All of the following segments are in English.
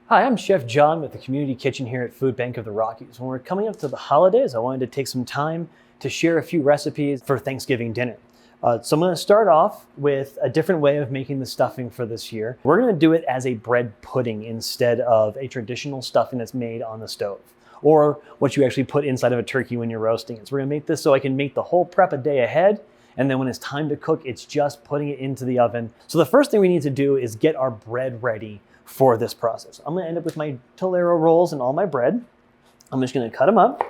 Hi, I'm Chef John with the Community Kitchen here at Food Bank of the Rockies. When we're coming up to the holidays, I wanted to take some time to share a few recipes for Thanksgiving dinner. So I'm going to start off with a different way of making the stuffing for this year. We're going to do it as a bread pudding instead of a traditional stuffing that's made on the stove, or what you actually put inside of a turkey when you're roasting it. So we're going to make this so I can make the whole prep a day ahead, and then when it's time to cook, it's just putting it into the oven. So the first thing we need to do is get our bread ready for this process. I'm gonna end up with my Tolero rolls and all my bread. I'm just gonna cut them up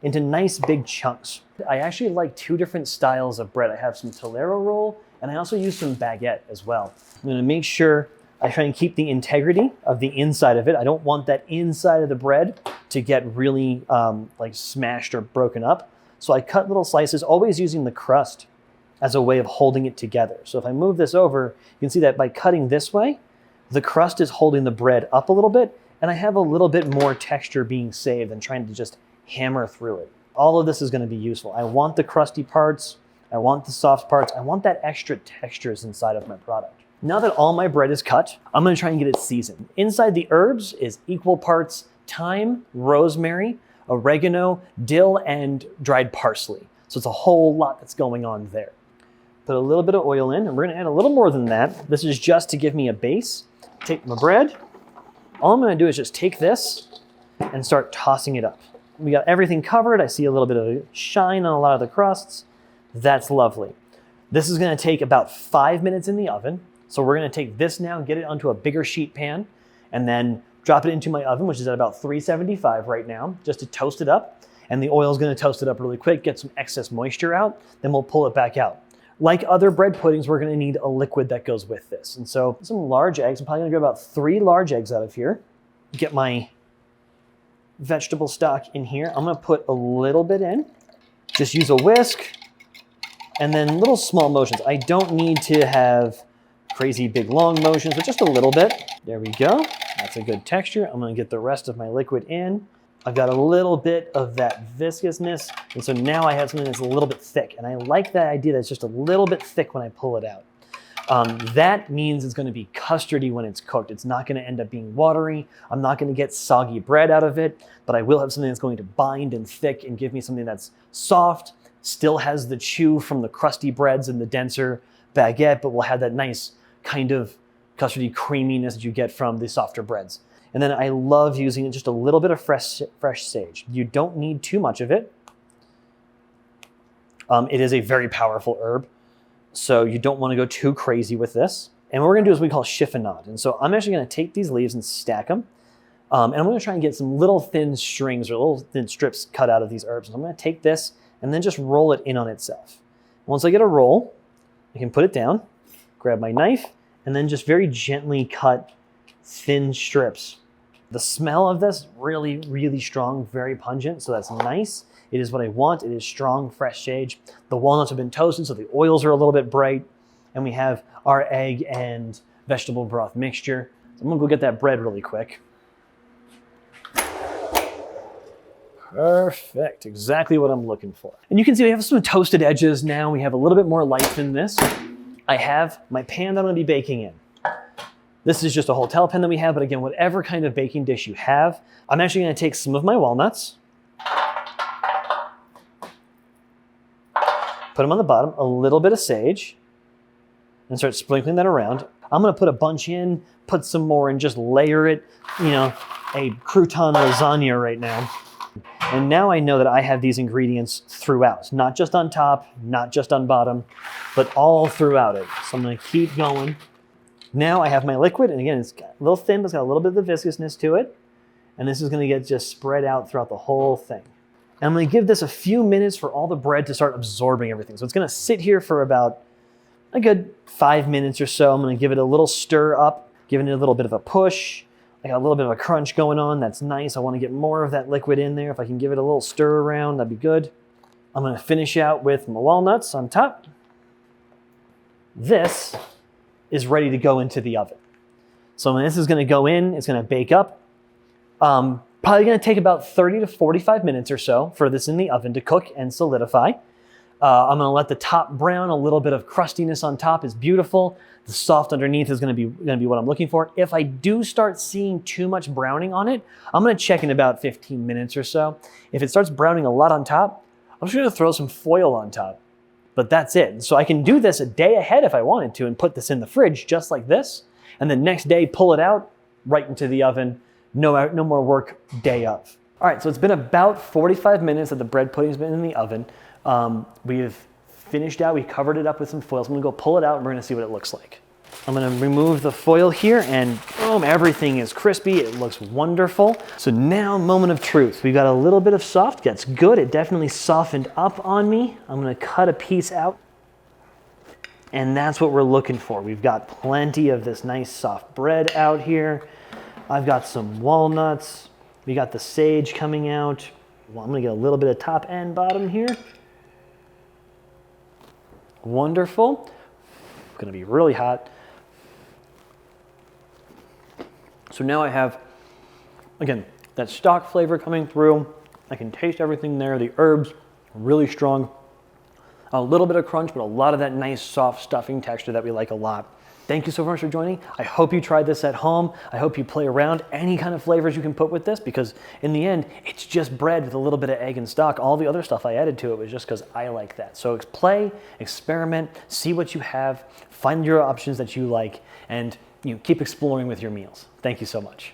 into nice big chunks. I actually like two different styles of bread. I have some Tolero roll, and I also use some baguette as well. I'm gonna make sure I try and keep the integrity of the inside of it. I don't want that inside of the bread to get really like smashed or broken up. So I cut little slices, always using the crust as a way of holding it together. So if I move this over, you can see that by cutting this way, the crust is holding the bread up a little bit, and I have a little bit more texture being saved than trying to just hammer through it. All of this is going to be useful. I want the crusty parts, I want the soft parts, I want that extra textures inside of my product. Now that all my bread is cut, I'm going to try and get it seasoned. Inside the herbs is equal parts thyme, rosemary, oregano, dill, and dried parsley. So it's a whole lot that's going on there. Put a little bit of oil in, and we're going to add a little more than that. This is just to give me a base. Take my bread. All I'm going to do is just take this and start tossing it up. We got everything covered. I see a little bit of shine on a lot of the crusts. That's lovely. This is going to take about 5 minutes in the oven. So we're going to take this now, get it onto a bigger sheet pan, and then drop it into my oven, which is at about 375 right now, just to toast it up. And the oil is going to toast it up really quick, get some excess moisture out, then we'll pull it back out. Like other bread puddings, we're going to need a liquid that goes with this. And so some large eggs. I'm probably going to get about 3 large eggs out of here. Get my vegetable stock in here. I'm going to put a little bit in. Just use a whisk and then little small motions. I don't need to have crazy big long motions, but just a little bit. There we go. That's a good texture. I'm going to get the rest of my liquid in. I've got a little bit of that viscousness, and so now I have something that's a little bit thick, and I like that idea that it's just a little bit thick when I pull it out. That means it's going to be custardy when it's cooked. It's not going to end up being watery. I'm not going to get soggy bread out of it, but I will have something that's going to bind and thick and give me something that's soft, still has the chew from the crusty breads and the denser baguette, but will have that nice kind of custardy creaminess that you get from the softer breads. And then I love using just a little bit of fresh sage. You don't need too much of it. It is a very powerful herb, so you don't want to go too crazy with this. And what we're going to do is what we call chiffonade. And so I'm actually going to take these leaves and stack them. And I'm going to try and get some little thin strings or little thin strips cut out of these herbs. So I'm going to take this and then just roll it in on itself. Once I get a roll, I can put it down, grab my knife, and then just very gently cut thin strips. The smell of this, really, really strong, very pungent, so that's nice. It is what I want. It is strong, fresh sage. The walnuts have been toasted, so the oils are a little bit bright. And we have our egg and vegetable broth mixture. So I'm gonna go get that bread really quick. Perfect, exactly what I'm looking for. And you can see we have some toasted edges now. We have a little bit more life in this. I have my pan that I'm gonna be baking in. This is just a hotel pan that we have, but again, whatever kind of baking dish you have. I'm actually gonna take some of my walnuts, put them on the bottom, a little bit of sage, and start sprinkling that around. I'm gonna put a bunch in, put some more in, just layer it, you know, a crouton lasagna right now. And now I know that I have these ingredients throughout, not just on top, not just on bottom, but all throughout it. So I'm gonna keep going. Now I have my liquid, and again, it's got a little thin, but it's got a little bit of the viscousness to it. And this is gonna get just spread out throughout the whole thing. And I'm gonna give this a few minutes for all the bread to start absorbing everything. So it's gonna sit here for about a good 5 minutes or so. I'm gonna give it a little stir up, giving it a little bit of a push. I got a little bit of a crunch going on, that's nice. I wanna get more of that liquid in there. If I can give it a little stir around, that'd be good. I'm gonna finish out with my walnuts on top. This is ready to go into the oven. So when this is gonna go in, it's gonna bake up. Probably gonna take about 30 to 45 minutes or so for this in the oven to cook and solidify. I'm gonna let the top brown, a little bit of crustiness on top is beautiful. The soft underneath is gonna be what I'm looking for. If I do start seeing too much browning on it, I'm gonna check in about 15 minutes or so. If it starts browning a lot on top, I'm just gonna throw some foil on top, but that's it. So I can do this a day ahead if I wanted to and put this in the fridge just like this, and the next day pull it out, right into the oven, no more work day of. All right, so it's been about 45 minutes that the bread pudding's been in the oven. We've finished out, we covered it up with some foil. So I'm gonna go pull it out and we're gonna see what it looks like. I'm gonna remove the foil here and boom, everything is crispy. It looks wonderful. So now, moment of truth. We've got a little bit of soft, that's good. It definitely softened up on me. I'm gonna cut a piece out. And that's what we're looking for. We've got plenty of this nice soft bread out here. I've got some walnuts. We got the sage coming out. Well, I'm gonna get a little bit of top and bottom here. Wonderful. Gonna be really hot. So now I have, again, that stock flavor coming through. I can taste everything there. The herbs, really strong. A little bit of crunch, but a lot of that nice soft stuffing texture that we like a lot. Thank you so much for joining. I hope you tried this at home. I hope you play around any kind of flavors you can put with this, because in the end, it's just bread with a little bit of egg and stock. All the other stuff I added to it was just because I like that. So play, experiment, see what you have, find your options that you like, and keep exploring with your meals. Thank you so much.